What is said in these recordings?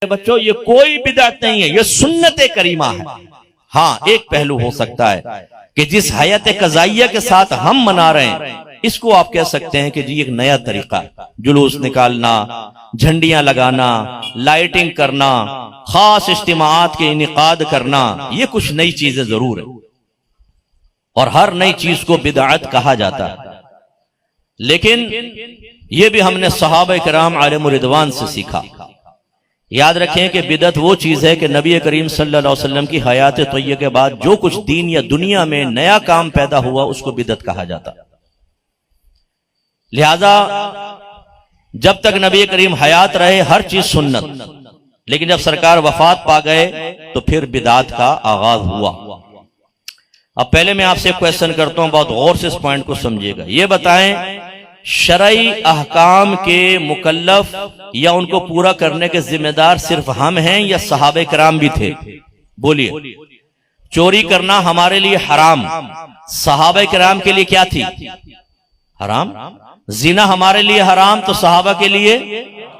बच्चों ये कोई बिदअत नहीं है, ये सुन्नत करीमा है। हाँ, एक पहलू हो सकता है कि जिस हयात कज़ाइया के साथ हम मना रहे हैं इसको आप कह सकते हैं कि जी एक नया तरीका है, जुलूस निकालना, झंडियां लगाना, लाइटिंग करना, खास इज्तिमाआत के इनेकाद करना, ये कुछ नई चीजें जरूर है और हर नई चीज को बिदअत कहा जाता है। लेकिन ये भी हमने सहाबा किराम अलैहिम रिदवान से सीखा। याद रखें कि बिदअत वो चीज है कि नबी करीम सल्लल्लाहु अलैहि वसल्लम की हयात तय्यबा के बाद जो कुछ दीन या दुनिया में नया काम पैदा हुआ उसको बिदअत कहा जाता है। लिहाजा जब तक नबी करीम हयात रहे हर चीज सुन्नत, लेकिन जब सरकार वफात पा गए तो फिर बिदअत का आगाज हुआ। अब पहले मैं आपसे क्वेश्चन करता हूं, बहुत गौर से इस पॉइंट को समझिएगा। ये बताएं, शरई अहकाम के मुकल्लफ या उनको पूरा करने के जिम्मेदार सिर्फ हम हैं या सहाबे किराम भी थे? बोलिए। चोरी करना हमारे लिए हराम, सहाबे किराम के लिए क्या थी? हराम। जिना हमारे लिए हराम तो सहाबा के लिए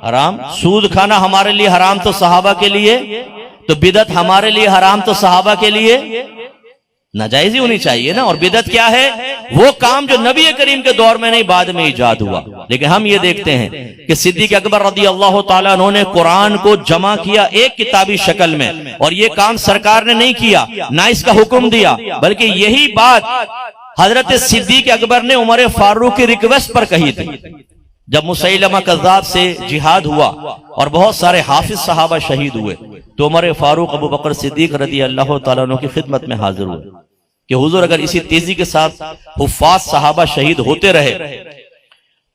हराम। सूद खाना हमारे लिए हराम तो सहाबा के लिए, तो बिदअत हमारे लिए हराम तो सहाबा के लिए नाजायज ही होनी चाहिए ना। और बिदअत क्या है? वो काम जो नबी करीम के दौर में नहीं बाद में इजाद हुआ। लेकिन हम ये देखते हैं कि सिद्दीक अकबर रज़ी अल्लाह ताला अन्हु ने कुरान को जमा किया एक किताबी शक्ल में, और ये काम सरकार ने नहीं किया, ना इसका हुक्म दिया, बल्कि यही बात हजरत सिद्दीक अकबर ने उमर फारूक की रिक्वेस्ट पर कही थी। जब मुसैलमा कज़्ज़ाब से जिहाद हुआ और बहुत सारे हाफिज सहाबा शहीद हुए तो उमर फारूक अबू बकर सिद्दीक रज़ी अल्लाह ताला अन्हु की खिदमत में हाजिर हुए कि हुजूर अगर इसी तेजी के साथ हुफ्फाज सहाबा शहीद होते रहे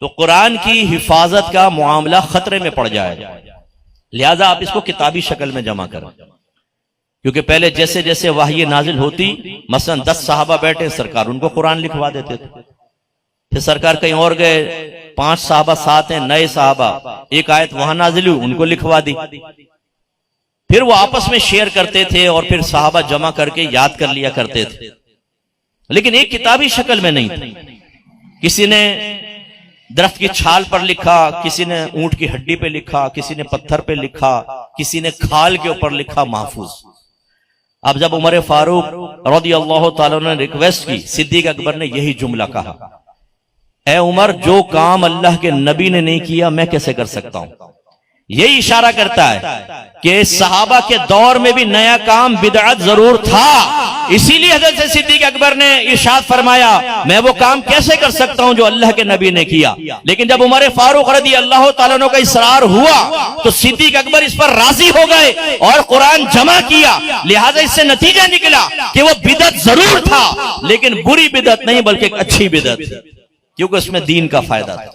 तो कुरान की हिफाजत का मामला खतरे में पड़ जाएगा, लिहाजा आप इसको किताबी शक्ल में जमा करें। क्योंकि पहले जैसे जैसे वही नाजिल होती, मसलन 10 सहाबा बैठे, सरकार उनको कुरान लिखवा देते थे। फिर सरकार कहीं और गए, 5 सहाबा साथ हैं, नए सहाबा, एक आयत वहां नाजिल हुई, उनको लिखवा दी। फिर वो आपस में शेयर करते थे और फिर सहाबा जमा करके याद कर लिया करते थे, लेकिन एक किताबी शक्ल में नहीं थी। किसी ने दरख्त की छाल पर लिखा, किसी ने ऊंट की हड्डी पे लिखा, किसी ने पत्थर पे लिखा, किसी ने खाल के ऊपर लिखा, महफूज। अब जब उमर फारूक रज़ी अल्लाह ताला ने रिक्वेस्ट की, सिद्दीक अकबर ने यही जुमला कहा, ऐ उमर, जो काम अल्लाह के नबी ने नहीं किया मैं कैसे कर सकता हूं। यही इशारा करता है कि सहाबा के दौर में भी नया काम बिदअत जरूर था, इसीलिए हज़रत सिद्दीक अकबर ने इरशाद फरमाया, मैं वो काम कैसे कर सकता हूं जो अल्लाह के नबी ने किया। लेकिन जब उमर फारूक रज़ी अल्लाह ताला अन्हु का इसरार हुआ तो सिद्दीक अकबर इस पर राजी हो गए और कुरान जमा किया। लिहाजा इससे नतीजा निकला कि वो बिदअत जरूर था, लेकिन बुरी बिदअत नहीं बल्कि एक अच्छी बिदअत, क्योंकि उसमें दीन का फायदा था।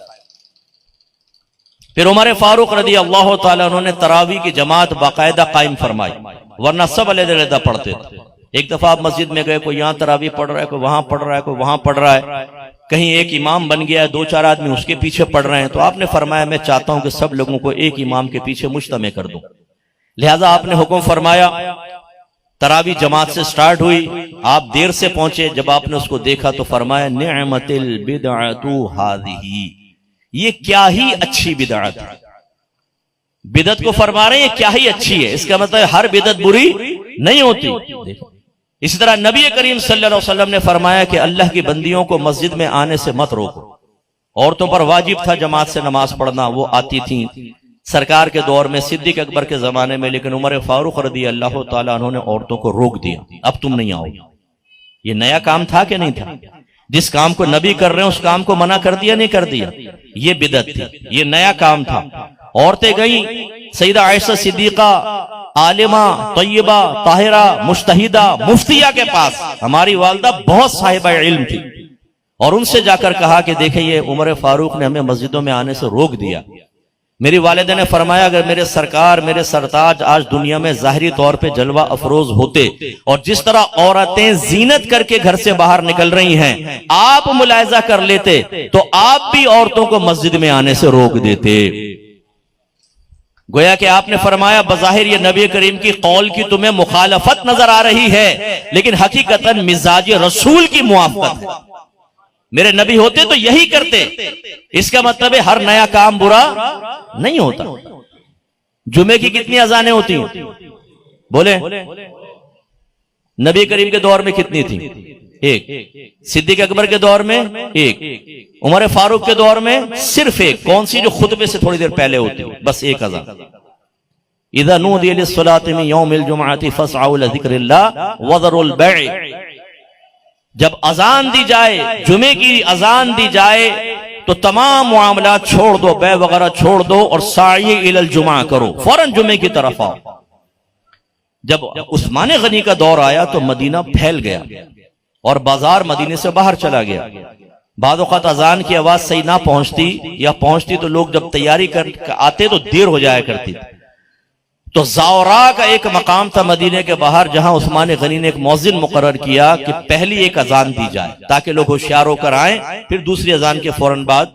फिर उमर फारूक रज़ी अल्लाह ताला अन्हु ने तरावी की जमात बाकायदा कायम फरमाई, वरना सब अलग-अलग पढ़ते थे। एक दफा आप मस्जिद में गए, कोई यहाँ तरावी पढ़ रहा है, कोई वहां पढ़ रहा है, कोई वहां पढ़ रहा है, कहीं एक इमाम बन गया है, 2-4 आदमी उसके पीछे पढ़ रहे हैं, तो आपने फरमाया मैं चाहता हूं कि सब लोगों को एक इमाम के पीछे मुज्तमे कर दूं। लिहाजा आपने हुक्म फरमाया, तरावी जमात से स्टार्ट हुई, आप देर से पहुंचे, जब आपने उसको देखा तो फरमाया, निअमतिल बिदअतु हाज़िही, ये क्या ही अच्छी बिदअत है। बिदअत को फरमा रहे हैं क्या ही अच्छी है, इसका मतलब हर बिदअत बुरी नहीं होती। इसी तरह नबी करीम सल्लल्लाहु अलैहि वसल्लम ने फरमाया कि अल्लाह की बंदियों को मस्जिद में आने से मत रोको। औरतों पर वाजिब था जमात से नमाज पढ़ना, वो आती थी सरकार के दौर में, सिद्दीक अकबर के जमाने में, लेकिन उमर फारूक रज़ी अल्लाह ताला अन्हु ने औरतों को रोक दिया, अब तुम नहीं आओ। ये नया काम था कि नहीं था? जिस काम को नबी कर रहे हैं उस काम को मना कर दिया, नहीं कर दिया? ये बिदअत थी, ये नया काम था। औरतें गई सईदा आयशा सिद्दीका, आलिमा, तय्यबा, ताहिरा, मुज्तहिदा, मुफ्तिया के पास। हमारी वालिदा बहुत साहिबा इल्म थी, और उनसे जाकर कहा कि देखिए ये उमर फारूक ने हमें मस्जिदों में आने से रोक दिया। मेरी वालिदा ने फरमाया, अगर मेरे सरकार, मेरे सरताज आज दुनिया में जाहिरी तौर पे जलवा अफरोज होते और जिस तरह औरतें जीनत करके घर से बाहर निकल रही हैं आप मुलायजा कर लेते तो आप भी औरतों को मस्जिद में आने से रोक देते। गोया कि आपने फरमाया, बज़ाहिर ये नबी करीम की कौल की तुम्हें मुखालफत नजर आ रही है, लेकिन हकीकतन मिजाज रसूल की मुआफ़क़त है। मेरे नबी होते तो यही करते, इसका मतलब है हर नया काम बुरा नहीं होता। जुमे की कितनी अजानें होती हैं? बोले। नबी करीम के दौर में कितनी थी? एक। सिद्दीक अकबर के दौर में एक। उमर फारूक के दौर में सिर्फ एक। कौन सी? जो खुतबे से थोड़ी देर पहले होती है, बस एक अजान। इज़ा नूदिया लिस्सलाति मिन यौमिल जुमअति फस्अउ इला ज़िक्रिल्लाह वज़रुल बैअ। जब अजान दी जाए, जुमे की अजान दी जाए, तो तमाम मामलात छोड़ दो, बै वगैरह छोड़ दो और साई इलल जुमा करो, फौरन जुमे की तरफ आओ। जब उस्मान गनी का दौर आया तो मदीना फैल गया और बाजार मदीने से बाहर चला गया। बाद वक़्त अजान की आवाज सही ना पहुंचती, या पहुंचती तो लोग जब तैयारी कर आते तो देर हो जाया करती। तो ज़ौरा का एक मकाम था मदीने के बाहर, जहां उस्मान गनी ने एक मौज़िन मुकर्रर किया कि पहली एक अजान दी जाए ताकि लोग होशियार होकर आए, फिर दूसरी अजान के फौरन बाद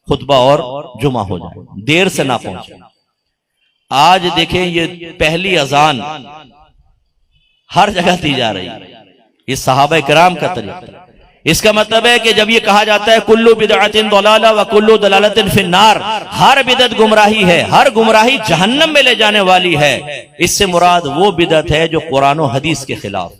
खुतबा और जुमा हो जाए, देर से ना पहुंचे। आज देखें ये पहली अजान हर जगह दी जा रही है, ये सहाबा किराम का तरीका। इसका मतलब है कि जब ये कहा जाता है कुल्लू बिदअतिन दलाला व कुल्लू दलालतिन फिन्नार, हर बिदअत गुमराही है, हर गुमराही जहन्नम में ले जाने वाली है, इससे मुराद वो बिदअत है जो कुरान और हदीस के खिलाफ,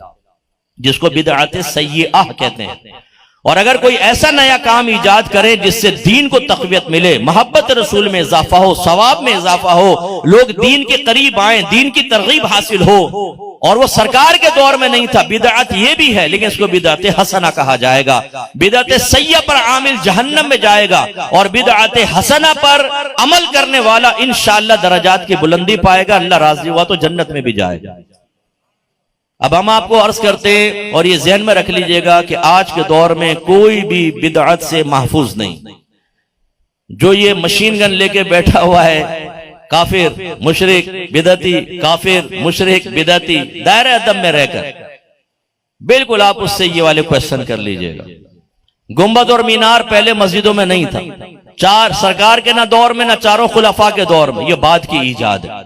जिसको बिदअत सय्यिअह कहते हैं। और अगर कोई ऐसा नया काम ईजाद करे जिससे दीन को तक़वियत मिले, मोहब्बत रसूल में इजाफा हो, सवाब में इजाफा हो, लोग दीन के करीब आए, दीन की तरगीब हासिल हो, और वो सरकार के दौर में नहीं था, बिदअत ये भी है, लेकिन इसको बिदअत हसना कहा जाएगा। बिदअत सय्यिअह पर आमिल जहन्नम में जाएगा, और बिदअत हसना पर अमल करने वाला इंशाअल्लाह दरजात की बुलंदी पाएगा, अल्लाह राजी हुआ तो जन्नत में भी जाएगा। अब हम आपको अर्ज करते, और ये ज़हन में रख लीजिएगा कि आज के दौर में कोई भी बिदअत से महफूज नहीं। जो ये मशीन गन लेके बैठा हुआ है, काफिर मुशरिक बिदअती, काफिर मुशरिक बिदअती, दायरे अदब में रहकर, बिल्कुल आप उससे ये वाले क्वेश्चन कर लीजिएगा। गुंबद और मीनार पहले मस्जिदों में नहीं था, चार सरकार के ना दौर में, ना चारों खुलफा के दौर में, ये बाद की ईजाद है।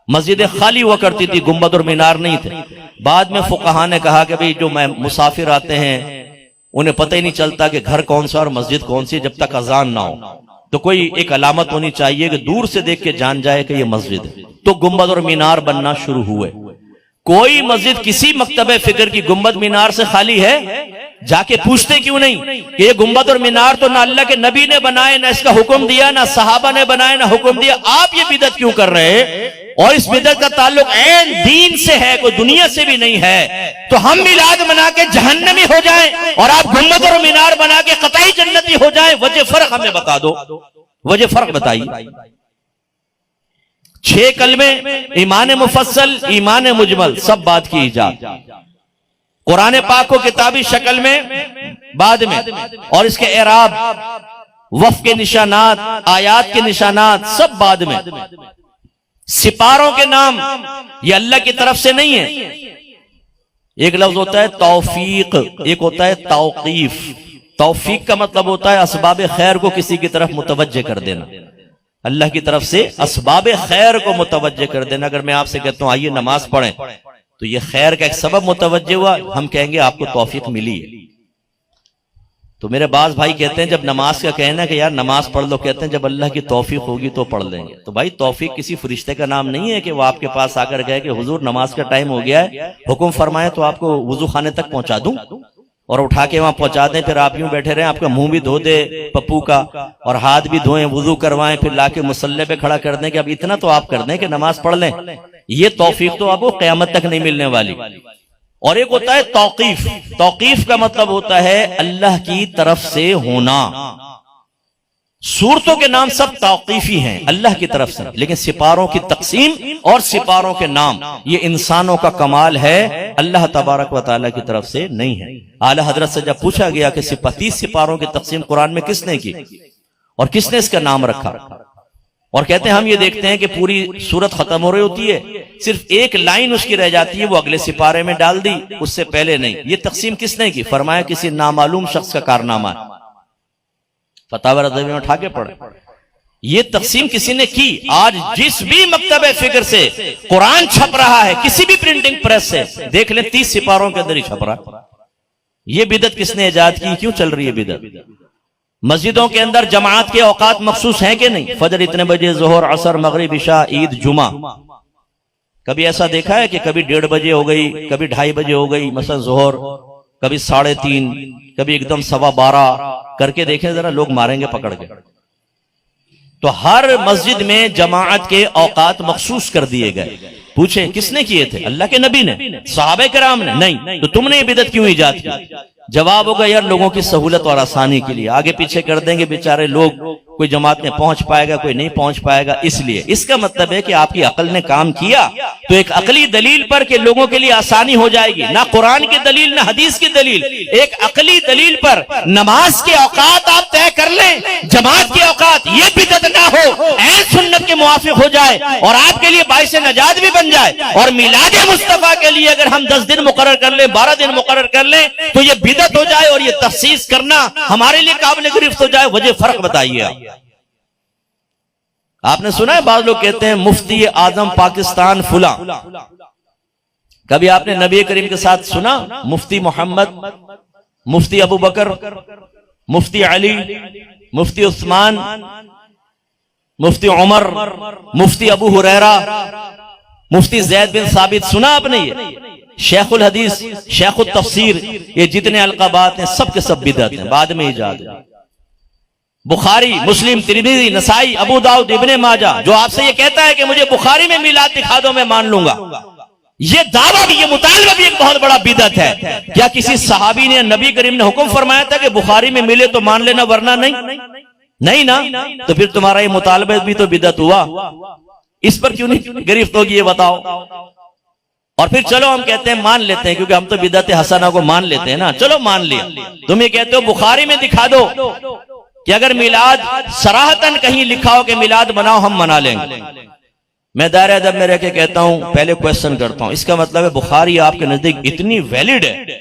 मस्जिदें खाली हुआ करती थी, गुंबद और मीनार नहीं थे। बाद में फुकहा ने कहा कि भाई जो मुसाफिर आते हैं उन्हें पता ही नहीं चलता कि घर कौन सा और मस्जिद कौन सी, जब तक अजान ना हो, तो कोई एक अलामत होनी चाहिए कि दूर से देख के जान जाए कि ये मस्जिद है। तो गुंबद और मीनार बनना शुरू हुए। कोई मस्जिद किसी मकतबे फिक्र की गुंबद मीनार से खाली है? जाके पूछते क्यों नहीं कि ये गुंबद और मीनार तो ना अल्लाह के नबी ने बनाए, ना इसका हुक्म दिया, ना सहाबा ने बनाए, ना हुक्म दिया, आप ये बिदअत क्यों कर रहे हैं? और इस बिदअत का ताल्लुक ऐन दीन से है, कोई दुनिया से भी नहीं है। तो हम मिलाद बना के जहन्नमी हो जाएं और आप गुंबद और मीनार बना के कतई जन्नती हो जाएं, वजह फर्क हमें बता दो, वजह फर्क बताइए। 6 कलमे, ईमान मुफस्सल, ईमान मुजमल, सब बात की ईजाद। कुरान पाक को किताबी शक्ल में बाद में, और इसके एराब, वफ के निशानात, आयात के निशानात सब बाद में। सिपारों के नाम ये अल्लाह की तरफ से नहीं है। एक लफ्ज होता है तौफीक, एक होता है तौकीफ। तौफीक का मतलब होता है असबाब खैर को किसी की तरफ मुतवज्जे कर देना, अल्लाह की तरफ से असबाब खैर को मुतवज्जे कर देना। अगर मैं आपसे कहता हूं आइए नमाज पढ़ें, तो ये खैर का एक सबब मुतवज्जे हुआ, हम कहेंगे आपको तौफीक मिली है। तो मेरे बाज भाई कहते हैं जब नमाज का कहना है कि यार नमाज पढ़ लो, कहते हैं जब अल्लाह की तौफीक होगी तो पढ़ लेंगे। तो भाई तौफीक किसी फरिश्ते का नाम नहीं है कि वो आपके पास आकर कहे कि हुजूर नमाज का टाइम हो गया है, हुक्म फरमाए तो आपको वुजू खाने तक पहुंचा दूं और उठा के वहां पहुंचा दें, फिर आप यूं बैठे रहें, आपका मुंह भी धो दे पप्पू का और हाथ भी धोएं, वुजू करवाएं, फिर लाके मुसल्ले पे खड़ा कर दें कि अब इतना तो आप कर दें कि नमाज पढ़ लें। ये तौफीक तो आपको क़यामत तक नहीं मिलने वाली। और एक होता है तौकीफ। तौकीफ का मतलब होता है अल्लाह की तरफ से होना। सूरतों के नाम सब तौकीफी हैं, अल्लाह की तरफ से, लेकिन सिपारों की तकसीम और सिपारों के नाम ये इंसानों का कमाल है, अल्लाह तबारक व तआला की तरफ से नहीं है। आला हजरत से जब पूछा गया कि 30 सिपारों की तकसीम कुरान में किसने की और किसने इसका नाम रखा, और कहते हैं हम ये देखते हैं कि पूरी सूरत खत्म हो रही होती है, सिर्फ एक लाइन उसकी रह जाती है, वो अगले सिपारे में डाल दी, उससे पहले नहीं। ये तकसीम किसने की? फरमाया किसी नामालूम शख्स का कारनामा है। फतावा रज़वी में उठा के पढ़े, ये तकसीम किसी ने की। आज जिस भी मकतबे फिक्र से कुरान छप रहा है, किसी भी प्रिंटिंग प्रेस से देख ले, 30 सिपारों के अंदर ही छप रहा है। ये बिदअत किसने इजाद की? क्यों चल रही है बिदअत? मस्जिदों के अंदर जमात के औकात मखसूस हैं कि नहीं? फजर इतने बजे, जोहर, असर, मगरिब, इशा, ईद, जुमा। कभी ऐसा देखा है कि कभी 1:30 बजे हो गई, कभी 2:30 बजे हो गई मसलन जोहर, कभी 3:30, कभी एकदम 12:15 करके देखें जरा, लोग मारेंगे पकड़ के। तो हर मस्जिद में जमात के औकात मखसूस कर दिए गए। पूछे किसने किए थे? अल्लाह के नबी ने, सहाबे कराम ने? नहीं। तो तुमने ये बिदअत क्यों ईजाद की? जवाब होगा यार लोगों की सहूलत और आसानी के लिए, आगे पीछे कर देंगे बेचारे लोग, कोई जमात में पहुंच पाएगा, कोई नहीं पहुंच पाएगा, इसलिए। इसका मतलब है कि आपकी अकल ने काम किया तो एक अकली दलील पर के लोगों के लिए आसानी हो जाएगी। ना कुरान की दलील, ना हदीस की दलील, एक अकली दलील पर नमाज के औकात आप तय कर लें, जमात के औकात, ये बिदअत ना हो, ऐन सुन्नत के मुआफिक हो जाए और आपके लिए बाइस नजात भी बन जाए। और मिलाद मुस्तफा के लिए अगर हम 10 दिन मुकर्रर कर लें, 12 दिन मुकर्रर कर लें, तो ये बिदअत हो जाए और ये तखसीस करना हमारे लिए काबिल गिरफ्त हो जाए। वजह फर्क बताइए आप। आपने सुना है बाद लोग कहते हैं मुफ्ती आजम पाकिस्तान फुला। कभी आपने नबी करीम के साथ सुना मुफ्ती मोहम्मद, मुफ्ती अबू बकर, मुफ्ती अली, मुफ्ती उस्मान, मुफ्ती उमर, मुफ्ती अबू हुरैरा, मुफ्ती जैद बिन साबित? सुना आपने? ये शेखुल हदीस, शेखुल तफसीर, ये जितने अलकाबात हैं सब के सब बिदअत हैं, बाद में इजाद है। बुखारी, मुस्लिम, तिरमिज़ी, नसाई, अबू दाऊद, इब्ने माजा, जो आपसे ये कहता है कि मुझे बुखारी में मिलाद दिखा दो मैं मान लूंगा, ये दावा भी, ये मुतालबा भी एक बहुत बड़ा बिदअत है। क्या किसी सहाबी ने, नबी करीम ने हुक्म फरमाया था कि बुखारी में मिले तो मान लेना वरना नहीं? नहीं ना। तो फिर तुम्हारा ये मुतालबा भी तो बिदअत हुआ। इस पर क्यों नहीं गिरफ्त होगी ये बताओ? और फिर चलो हम कहते हैं मान लेते हैं, क्योंकि हम तो बिदअत हसना को मान लेते हैं ना। चलो मान लिया, तुम ये कहते हो बुखारी में दिखा दो कि अगर मिलाद सराहतन कहीं लिखा हो कि मिलाद बनाओ, हम मना लेंगे। मैं दायरे अदब में रह के कहता हूं, पहले क्वेश्चन करता हूं, इसका मतलब है बुखारी आपके नजदीक इतनी वैलिड है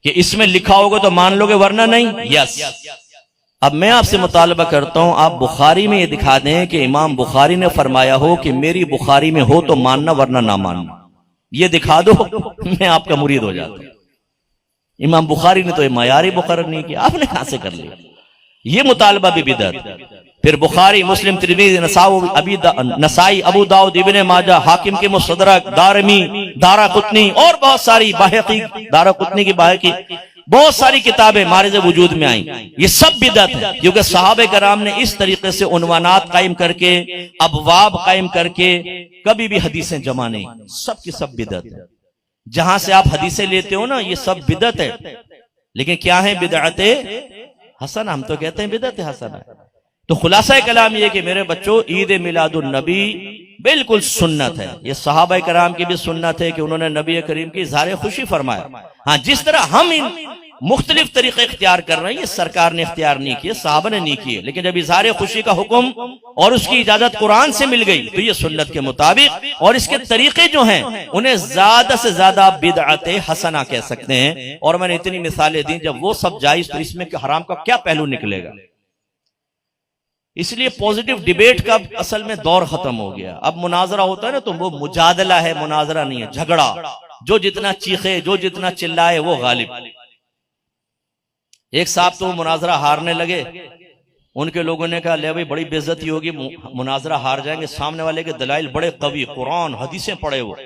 कि इसमें लिखा होगा तो मान लोगे वरना नहीं? यस। अब मैं आपसे मुतालबा करता हूं, आप बुखारी में ये दिखा दें कि इमाम बुखारी ने फरमाया हो कि मेरी बुखारी में हो तो मानना वरना ना मानना, ये दिखा दो, मैं आपका मुरीद हो जाता हूं। इमाम बुखारी ने तो ये मायारी मुकर्रर नहीं किया, आपने कहां से कर लिया? ये मुतालबा भी बिदअत। फिर बुखारी, मुस्लिम, तिरमिज़ी, नसाई, अबू दाऊद, इब्ने माजा, हाकिम के मुस्तदरक, दारमी, दाराकुतनी और बहुत सारी, बाहकी, दाराकुतनी की बाहकी, बहुत सारी किताबें मारिज़ वजूद में आई। ये सब बिदअत है, क्योंकि सहाबे कराम ने इस तरीके से उन्वानात कायम करके, अबवाब कायम करके कभी भी हदीसें जमा नहीं। सब की सब बिदअत है। जहां से आप हदीसें लेते हो ना, ये सब बिदअत है। लेकिन क्या है? बिदअते हसन। हम तो कहते हैं बिदअत हसन है। तो खुलासा कलाम ये कि मेरे बच्चों, ईद मिलादुन नबी बिल्कुल सुन्नत है। ये सहाबा कराम की भी सुन्नत है कि उन्होंने नबी करीम की इज़हार खुशी फरमाया। हाँ, जिस तरह हम इन मुख्तलिफ तरीके इख्तियार कर रहे हैं, ये सरकार ने इख्तियार नहीं किए, सहाबा ने नहीं किए, लेकिन जब इज़हार खुशी का हुक्म और उसकी इजाजत कुरान से मिल गई तो ये सुन्नत के मुताबिक, और इसके तरीके जो हैं उन्हें ज्यादा से ज्यादा बिदअत हसना कह सकते हैं। और मैंने इतनी मिसालें दी, जब वो सब जायज तो इसमें हराम का क्या पहलू निकलेगा? इसलिए पॉजिटिव डिबेट का असल में दौर खत्म हो गया। अब मुनाजरा होता है ना, तो वो मुजादला है, मुनाजरा नहीं है, झगड़ा। जो जितना चीखे, जो जितना चिल्लाए वो गालिब। एक साहब तो मुनाजरा हारने लगे, उनके लोगों ने कहा ले भाई बड़ी बेइज्जती होगी, मुनाजरा हार जाएंगे, सामने वाले के दलाइल बड़े कवि, कुरान हदीसें पढ़े वो।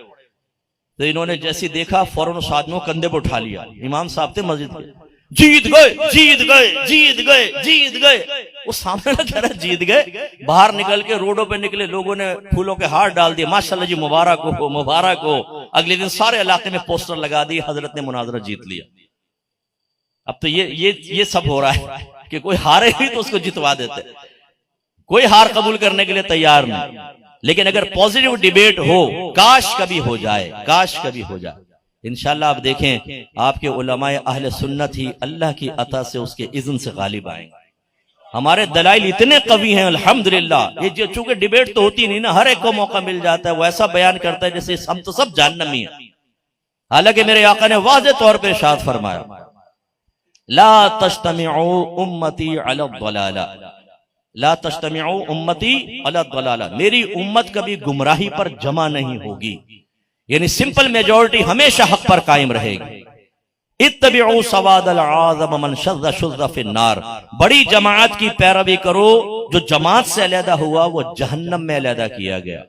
तो इन्होंने जैसे देखा फौरन उस आदमी को कंधे पर उठा लिया। इमाम साहब थे मस्जिद के, जीत गए, जीत गए, जीत गए, जीत गए। वो सामने कह रहा जीत गए। बाहर निकल के रोडों पे निकले, लोगों ने फूलों के हार डाल दिए, माशाल्लाह जी मुबारक हो, मुबारक हो। अगले दिन सारे इलाके में पोस्टर लगा दिए, हजरत ने मुनाजरा जीत लिया। अब तो ये सब हो रहा है कि कोई हारे भी तो उसको जितवा देते, कोई हार कबूल करने के लिए तैयार नहीं। लेकिन अगर पॉजिटिव डिबेट हो, काश कभी हो जाए, काश कभी हो जाए। इंशाल्लाह आप देखें आपके उलमाए अहले सुन्नत ही अल्लाह की अता से, उसके इज़्न से गालिब आएंगे। हमारे दलाइल इतने कवी हैं अल्हम्दुलिल्लाह। ये जो चूंकि डिबेट तो होती नहीं ना, हर एक को मौका मिल जाता है, वो ऐसा बयान करता है जैसे हम तो सब जहन्नमी हैं। हालांकि मेरे आका ने वाज़ेह तौर पर इरशाद फरमाया, ला तज्तमिउ उम्मती अला ज़लाला, ला तज्तमिउ उम्मती अला ज़लाला, मेरी उम्मत कभी गुमराही पर जमा नहीं होगी। यानी सिंपल मेजॉरिटी हमेशा हक पर कायम रहेगी। इत्तबिउ सवादल आज़म मन शज़्ज़ शुज़्ज़ फिन्नार, बड़ी जमात की पैरवी करो, जो जमात से अलहदा हुआ वो जहन्नम में अलहदा किया गया।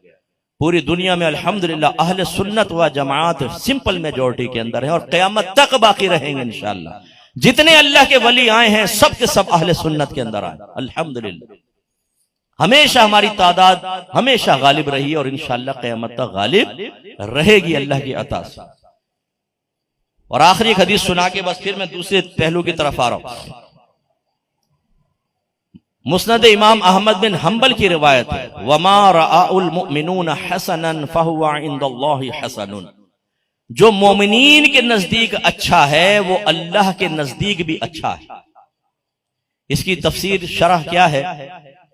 पूरी दुनिया में अल्हम्दुलिल्लाह अहले सुन्नत व जमात सिंपल मेजोरिटी के अंदर है और क़यामत तक बाकी रहेंगे इंशाअल्लाह। जितने अल्लाह के वली आए हैं सब के सब अहले सुन्नत के अंदर आए अल्हम्दुलिल्लाह। हमेशा हमारी तादाद हमेशा गालिब रही और इंशाअल्लाह क़यामत तक गालिब रहेगी अल्लाह की अता से। और आखिरी एक हदीस सुना के बस फिर मैं दूसरे पहलू की तरफ आ रहा हूं। मुस्नद इमाम अहमद बिन हंबल की रिवायत है, वमा रआउल मुमिनून हसनन फहुवा इंदल्लाहि हसनुन, जो मोमिनीन के नजदीक अच्छा है वो अल्लाह के नजदीक भी अच्छा है। इसकी तफसीर शरह क्या है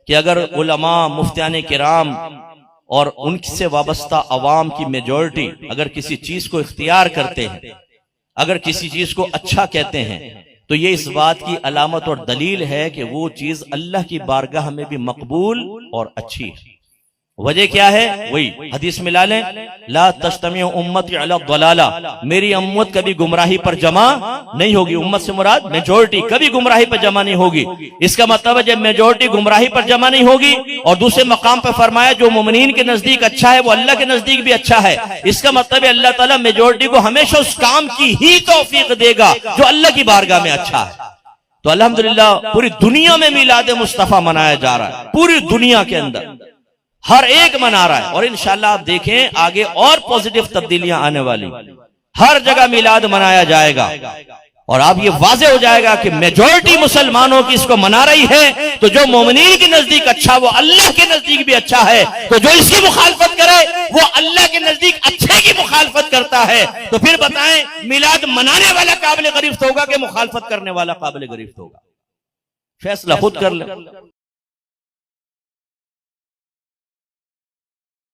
कि अगर उलमा मुफ्तियान किराम और उनसे वाबस्ता अवाम की मेजॉरिटी अगर किसी चीज को इख्तियार करते हैं, अगर किसी चीज को अच्छा कहते हैं, तो ये इस बात की अलामत और दलील है कि वो चीज अल्लाह की बारगाह में भी मकबूल और अच्छी है। वजह क्या है? वही हदीस मिला लें, ला तज्तमिउ उम्मती अला दलाला, मेरी उम्मत कभी गुमराही पर जमा नहीं होगी। उम्मत से मुराद मेजॉरिटी कभी गुमराही पर जमा नहीं होगी। इसका मतलब है जब मेजॉरिटी गुमराही पर जमा नहीं होगी, और दूसरे मकाम पर फरमाया जो मोमिनीन के नजदीक अच्छा है वो अल्लाह के नजदीक भी अच्छा है। इसका मतलब है अल्लाह ताला मेजॉरिटी को हमेशा उस काम की ही तौफीक देगा जो अल्लाह की बारगाह में अच्छा है। तो अल्हम्दुलिल्लाह पूरी दुनिया में मिलाद मुस्तफा मनाया जा रहा है, पूरी दुनिया के अंदर हर एक मना रहा है। और इंशाअल्लाह आप देखें आगे और पॉजिटिव तब्दीलियां आने वाली, हर जगह मिलाद मनाया जाएगा और अब ये वाज़ेह हो जाएगा कि मेजॉरिटी मुसलमानों की इसको मना रही है, तो जो मोमिनीन के नजदीक अच्छा वो अल्लाह के नजदीक भी अच्छा है। तो जो इसकी मुखालफत करे वो अल्लाह के नजदीक अच्छे की मुखालफत करता है। तो फिर बताएं मिलाद मनाने वाला काबिल गिरफ्त होगा कि मुखालफत करने वाला काबिल गिरफ्त होगा? फैसला खुद कर ले।